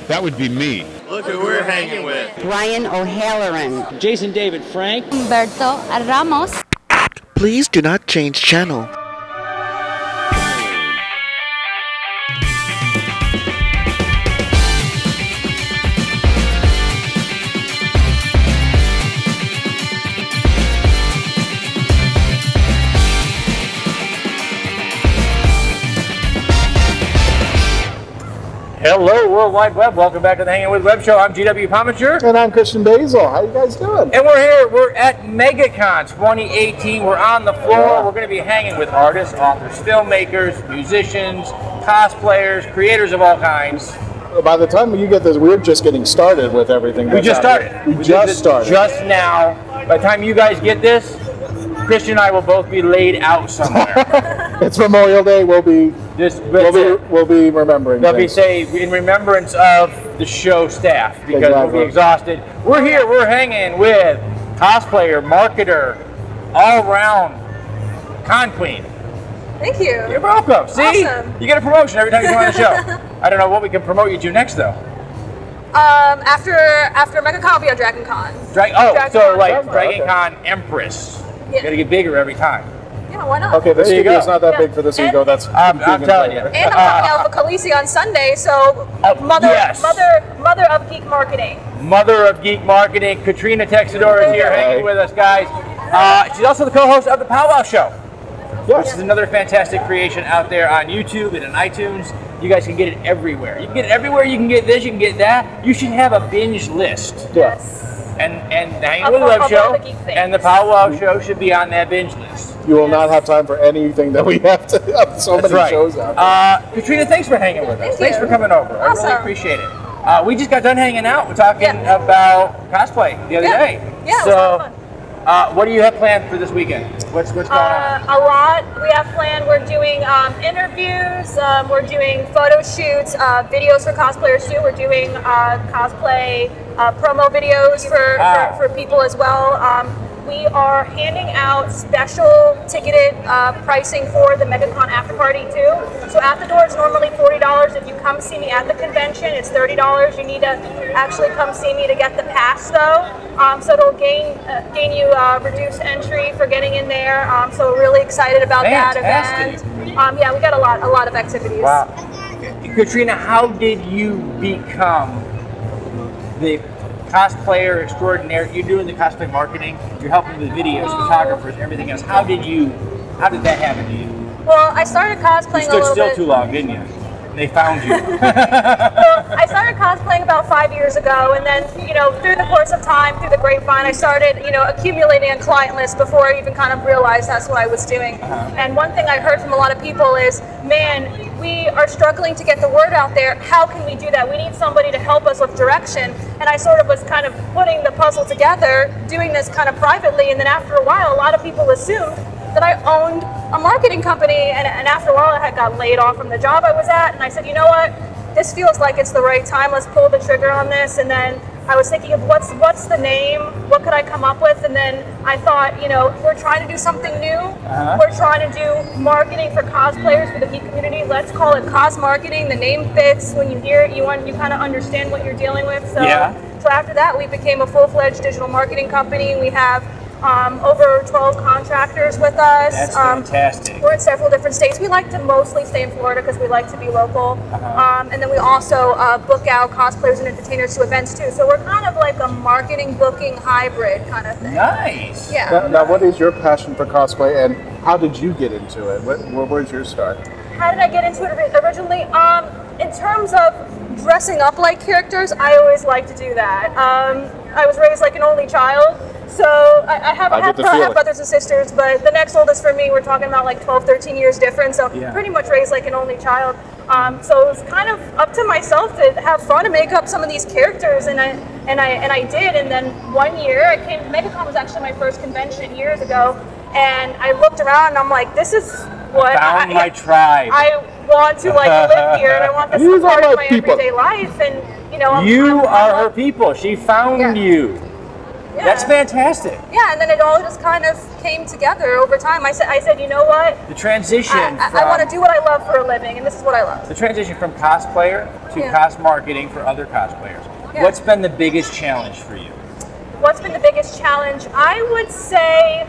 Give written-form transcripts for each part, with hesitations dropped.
That would be me. Look who we're hanging with. Ryan O'Halloran. Jason David Frank. Humberto Ramos. Please do not change channel. Hello, World Wide Web. Welcome back to the Hangin' With Web Show. I'm GW Pomichter. And I'm Christian Basel. How you guys doing? And we're here. We're at MegaCon 2018. We're on the floor. We're going to be hanging with artists, authors, filmmakers, musicians, cosplayers, creators of all kinds. By the time you get this, we're just getting started with everything. We just started. We just started. Just now. By the time you guys get this, Christian and I will both be laid out somewhere. It's Memorial Day. We'll be remembering. They'll be say in remembrance of the show staff because we'll be exhausted. We're here. We're hanging with cosplayer, marketer, all-round con queen. Thank you. You're welcome. See, awesome. You get a promotion every time you come on the show. I don't know what we can promote you to next though. After MegaCon, I'll be on Dragon Con. Dragon Con Empress. Yeah. You gotta get bigger every time. Yeah, why not? Okay, the studio's not that big for this ego. That's I'm telling you. And I'm coming out for Khaleesi on Sunday, so mother of geek marketing. Mother of geek marketing, Katrina Tecxidor is here hanging with us, guys. She's also the co-host of the Pow Wow Show. Yes. Which is another fantastic creation out there on YouTube and on iTunes. You guys can get it everywhere. You can get it everywhere. You can get this. You can get that. You should have a binge list. Yes. And the Hangin' With Web Show and the Pow Wow Show should be on that binge list. You will not have time for anything that we have to have so many shows out there. Katrina, thanks for hanging with us. Thanks for coming over. Awesome. I really appreciate it. We just got done hanging out. We're talking about cosplay the other day. Yeah, so, it was a lot of fun. what do you have planned for this weekend? What's going on? A lot. We have planned. We're doing interviews. We're doing photo shoots, videos for cosplayers too. We're doing cosplay promo videos for people as well. We are handing out special ticketed pricing for the MegaCon after party too. So at the door it's normally $40. If you come see me at the convention, it's $30. You need to actually come see me to get the pass though. So it'll gain you reduced entry for getting in there. So we're really excited about that event. Yeah, we got a lot of activities. Wow. Katrina, how did you become the cosplayer extraordinaire? You're doing the cosplay marketing, you're helping with videos, photographers, everything else. How did that happen to you? Well, I started cosplaying You stood still too long, didn't you? They found you. Well, I started cosplaying about 5 years ago, and then, through the course of time, through the grapevine, I started, accumulating a client list before I even kind of realized that's what I was doing. And one thing I heard from a lot of people is, man, we are struggling to get the word out there. How can we do that? We need somebody to help us with direction. And I sort of was kind of putting the puzzle together, doing this kind of privately, and then after a while, a lot of people assumed that I owned a marketing company, and after a while I had got laid off from the job I was at, and I said, you know what, this feels like it's the right time, let's pull the trigger on this. And then I was thinking of what's the name, what could I come up with, and then I thought, we're trying to do something new, we're trying to do marketing for cosplayers, for the geek community, let's call it Cosmarketing. The name fits. When you hear it, you kind of understand what you're dealing with. So after that we became a full-fledged digital marketing company. We have over 12 contractors with us. That's fantastic. We're in several different states. We like to mostly stay in Florida because we like to be local. And then we also book out cosplayers and entertainers to events too. So we're kind of like a marketing booking hybrid kind of thing. Nice. Yeah. Now, what is your passion for cosplay, and how did you get into it? Where's your start? How did I get into it originally? In terms of dressing up like characters, I always like to do that. I was raised like an only child. So I have brothers and sisters, but the next oldest for me, we're talking about like 12, 13 years difference. So pretty much raised like an only child. So it was kind of up to myself to have fun and make up some of these characters, and I did. And then one year I came. MegaCon was actually my first convention years ago, and I looked around and I'm like, this is what I found my tribe. I want to live here, and I want this to be part of my everyday life. And you are her people. She found you. Yeah. That's fantastic. Yeah, and then it all just kind of came together over time. I said, you know what? The transition. I want to do what I love for a living, and this is what I love. The transition from cosplayer to cosmarketing for other cosplayers. Yeah. What's been the biggest challenge for you? What's been the biggest challenge? I would say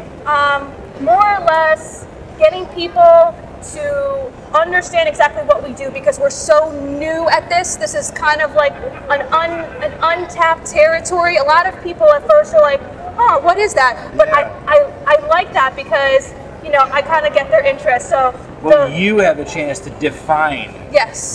more or less getting people to understand exactly what we do, because we're so new at this. This is kind of like an untapped territory. A lot of people at first are like, oh, what is that? But I like that because, you know, I kind of get their interest. So well, you have a chance to define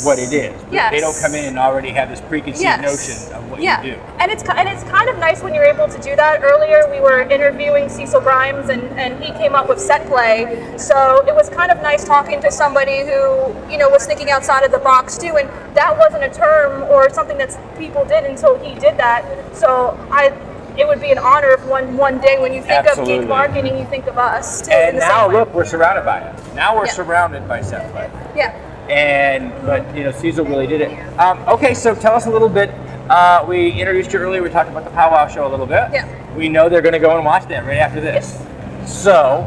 what it is. Yes. They don't come in and already have this preconceived notion of what you do. And it's kind of nice when you're able to do that. Earlier we were interviewing Cecil Grimes, and he came up with set play. So it was kind of nice talking to somebody who, you know, was thinking outside of the box too. And that wasn't a term or something that people did until he did that. So it would be an honor if one day when you think of geek marketing, you think of us too. And now look, we're surrounded by it. Now we're surrounded by set play. Yeah. But you know, Cecil really did it. Okay, so tell us a little bit. We introduced you earlier. We talked about the Pow Wow Show a little bit. Yeah. We know they're going to go and watch that right after this. Yes. So,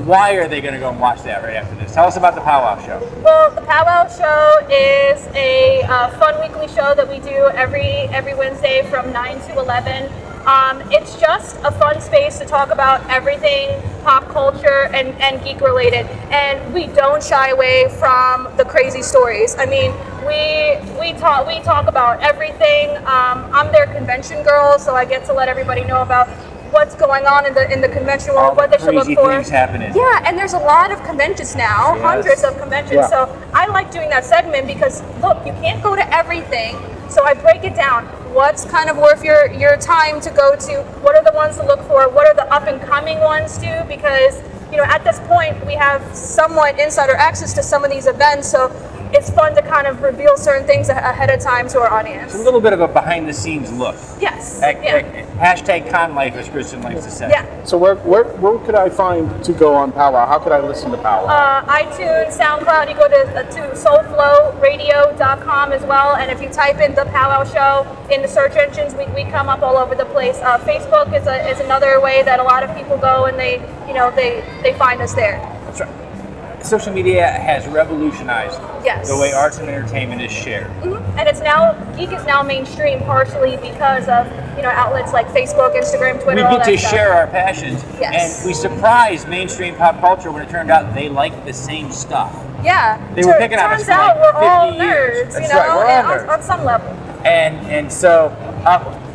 why are they going to go and watch that right after this? Tell us about the Pow Wow Show. Well, the Pow Wow Show is a fun weekly show that we do every Wednesday from 9 to 11. It's just a fun space to talk about everything pop culture and geek related, and we don't shy away from the crazy stories. I mean, we talk about everything. I'm their convention girl, so I get to let everybody know about what's going on in the convention world, what they should look for. Crazy things happening. Yeah, and there's a lot of conventions now, hundreds of conventions. So I like doing that segment because look, you can't go to everything. So I break it down. What's kind of worth your time to go to? What are the ones to look for? What are the up and coming ones too? Because, you know, at this point we have somewhat insider access to some of these events, so it's fun to kind of reveal certain things ahead of time to our audience. It's a little bit of a behind the scenes look. Yes. Hashtag con life, as Kristen likes to say. Yeah. So where could I find to go on Pow Wow? How could I listen to Pow Wow? iTunes, SoundCloud. You go to soulflowradio.com as well, and if you type in the Pow Wow Show in the search engines, we come up all over the place. Facebook is another way that a lot of people go and they find us there. That's right. Social media has revolutionized the way arts and entertainment is shared. Mm-hmm. And geek is now mainstream partially because of, you know, outlets like Facebook, Instagram, Twitter. We get to share our passions, and we surprised mainstream pop culture when it turned out they liked the same stuff. Yeah, they were picking on us for like 50 we're all nerds, years. That's you know, right, we're all nerds. On some level. And so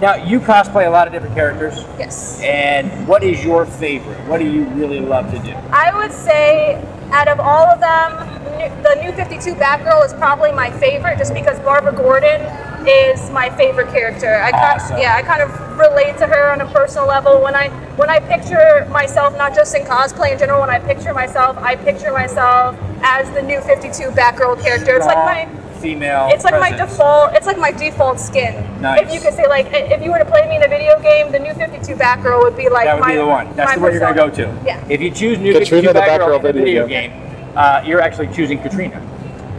now you cosplay a lot of different characters. Yes. And what is your favorite? What do you really love to do? I would say, out of all of them, the New 52 Batgirl is probably my favorite, just because Barbara Gordon is my favorite character. I kind of relate to her on a personal level. When I picture myself, not just in cosplay in general, when I picture myself as the New 52 Batgirl character. It's like my female. It's like presence. my default. It's like my default skin. Nice. If you could say, like, if you were to play me in a video game, the New 52 Batgirl would be like that would be the one. That's the one you're going to go to. Yeah. If you choose New 52 Batgirl in a video game, you're actually choosing Katrina.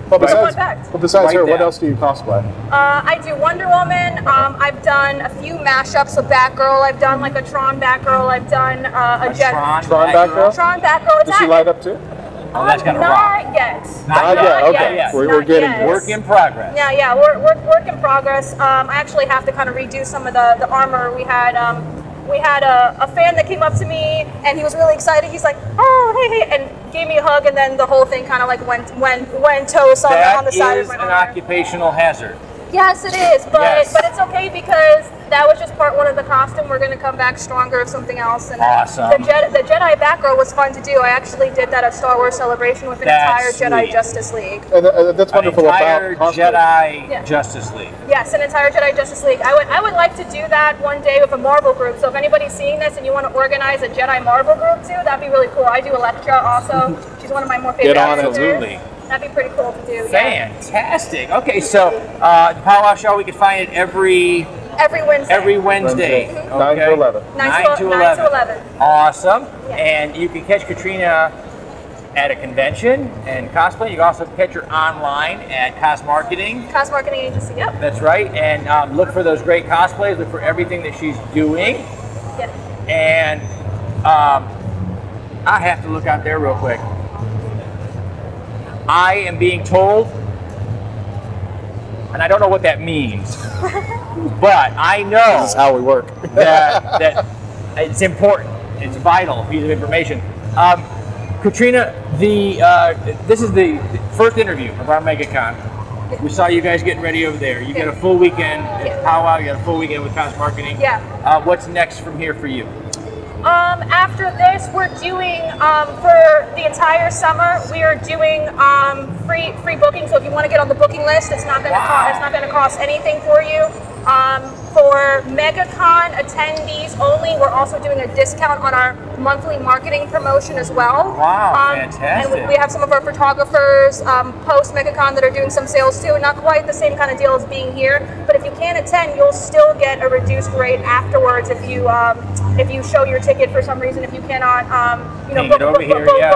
Well, besides her, what else do you cosplay? I do Wonder Woman. I've done a few mashups of Batgirl. I've done like a Tron Batgirl. I've done a Tron Batgirl. Tron Batgirl. Does she light up too? Oh, that's gonna rock. Not yet. Not yet. Okay. Yet. We're getting work in progress. Yeah, work in progress. I actually have to kind of redo some of the armor. We had a fan that came up to me and he was really excited. He's like, "Oh, hey," and gave me a hug, and then the whole thing kind of like went toast on the side of my arm. That is an occupational hazard. Yes, it is, but it's okay because that was just part one of the costume. We're going to come back stronger of something else. And awesome. The Jedi Batgirl was fun to do. I actually did that at Star Wars Celebration with an entire Jedi Justice League. And that's wonderful about Jedi Justice League. Yes, an entire Jedi Justice League. I would like to do that one day with a Marvel group. So if anybody's seeing this and you want to organize a Jedi Marvel group too, that'd be really cool. I do Elektra also. She's one of my more favorite characters. Absolutely. That'd be pretty cool to do. Fantastic. Okay, so the Pow Wow Show, we can find it every Wednesday. Every Wednesday. Mm-hmm. Okay. 9 to 11. 9 to 11. Awesome. Yeah. And you can catch Katrina at a convention and cosplay. You can also catch her online at Cosmarketing. Cosmarketing Agency, yep. That's right. And look for those great cosplays. Look for everything that she's doing. Yeah. And I have to look out there real quick. I am being told, and I don't know what that means, but I know This is how we work. that it's important. It's a vital piece of information. Katrina, this is the first interview of our MegaCon. We saw you guys getting ready over there. You got a full weekend at Pow Wow. You got a full weekend with Cosmarketing. Yeah. What's next from here for you? After this, we're doing for the entire summer. We are doing free booking. So if you want to get on the booking list, it's not going to cost anything for you. For MegaCon attendees only, we're also doing a discount on our monthly marketing promotion as well. Wow, fantastic. And we have some of our photographers post MegaCon that are doing some sales too. Not quite the same kind of deal as being here, but if you can't attend, you'll still get a reduced rate afterwards if you show your ticket for some reason. If you cannot, book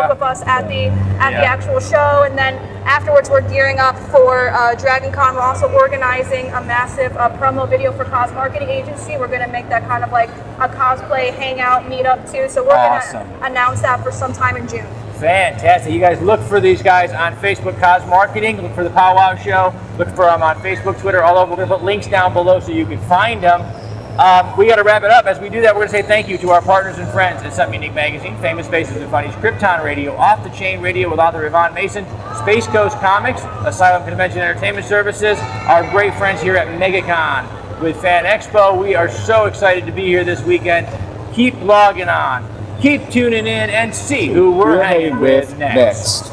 with us at the actual show, and then afterwards we're gearing up for Dragon Con. We're also organizing a massive promo video for Cosmarketing Agency. We're going to make that kind of like a cosplay hangout meetup too. So we're going to announce that for sometime in June. Fantastic. You guys look for these guys on Facebook, Cosmarketing. Look for the Pow Wow Show. Look for them on Facebook, Twitter, all over. We're going to put links down below so you can find them. We got to wrap it up. As we do that, we're going to say thank you to our partners and friends at Something Unique Magazine, Famous Faces and Funnies, Krypton Radio, Off the Chain Radio with author Yvonne Mason, Space Coast Comics, Asylum Convention Entertainment Services, our great friends here at MegaCon with Fan Expo. We are so excited to be here this weekend. Keep logging on, keep tuning in, and see who we're hanging with next.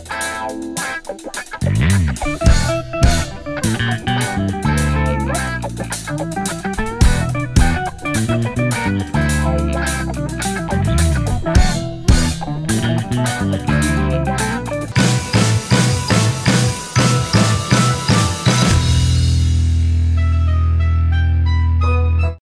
Wow.